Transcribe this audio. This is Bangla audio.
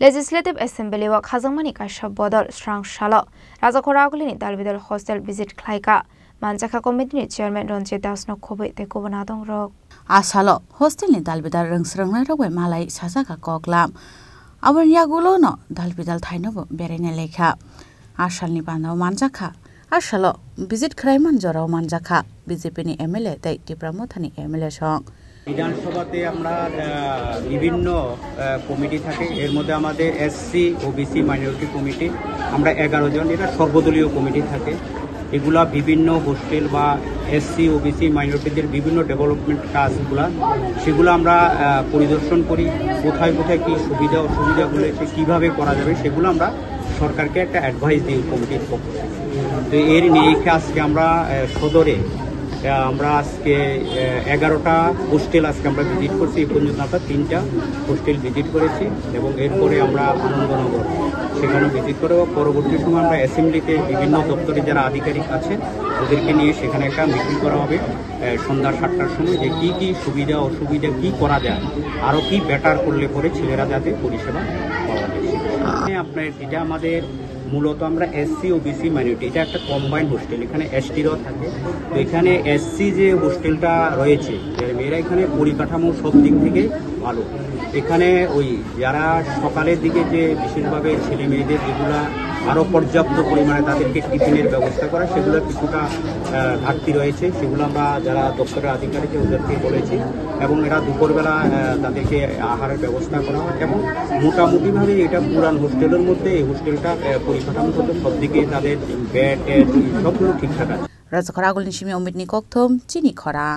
Legislative Assembly wa khajangmani kaisha bodol strang shalo Rajakora agulini dalbidal hostel visit khlaika Manjaka Committee ni Chairman Ronjit Das no khobai te kobonadong rok Asalo hostel ni dalbidal rengsrangna rogwe malai sajaka koklam Abar yagulo no dalbidal thainobo berene lekha Ashal ni bandao manjaka Asalo visit khraiman jorao manjaka BJP ni MLA tai Tipramothani MLA song বিধানসভাতে আমরা বিভিন্ন কমিটি থাকে এর মধ্যে আমাদের এসসি ওবিসি মাইনরিটি কমিটি আমরা 11 জন এটা সর্বদলীয় কমিটি থাকে এগুলা বিভিন্ন হোস্টেল বা এসসি ওবিসি মাইনরিটিদের বিভিন্ন ডেভেলপমেন্ট কাজগুলো সেগুলো আমরা পরিদর্শন করি কোথায় কোথায় কি সুবিধা অসুবিধাগুলো কিভাবে করা যাবে সেগুলো আমরা সরকারকে একটা অ্যাডভাইস দিই কমিটির পক্ষ থেকে তো এর নিয়ে আজকে আমরা সদরে আমরা আজকে 11টা হোস্টেল আজকে আমরা ভিজিট করছি এই পর্যন্ত আমরা 3টা হোস্টেল ভিজিট করেছি এবং এরপরে আমরা আনন্দনগর সেখানে ভিজিট করে পরবর্তী সময় আমরা অ্যাসেম্বলিতে বিভিন্ন দপ্তরে যারা আধিকারিক আছে ওদেরকে নিয়ে সেখানে একটা মিটিং করা হবে সন্ধ্যা 7টার সময় যে কি কি সুবিধা অসুবিধা কি করা যায় আরও কি বেটার করলে পরে ছেলেরা যাতে পরিষেবা পাওয়া যায় আপনার এটা আমাদের মূলত আমরা এসসি ও বিসি মাইনরিটি এটা একটা কম্বাইন্ড হোস্টেল এখানে এসটিরও থাকে তো এখানে এসসি যে হোস্টেলটা রয়েছে মেয়েরা এখানে পরিকাঠামো সব দিক থেকে ভালো এখানে ওই যারা সকালের দিকে যে বিশেষভাবে ছেলে মেয়েদের যেগুলা আরও পর্যাপ্ত পরিমাণে তাদেরকে টিফিনের ব্যবস্থা করা সেগুলো কিছুটা ঘাটতি রয়েছে সেগুলো আমরা যারা দপ্তরের আধিকারিক ওদেরকে বলেছি এবং এরা দুপুরবেলা তাদেরকে আহারের ব্যবস্থা করা হয় এবং মোটামুটিভাবে এটা পুরান হোস্টেলের মধ্যে এই হোস্টেলটা পরিকাঠামো সব দিকে তাদের বেড সবগুলো ঠিকঠাক আছে Rajakora agulni shimi omidni kokthom chini khora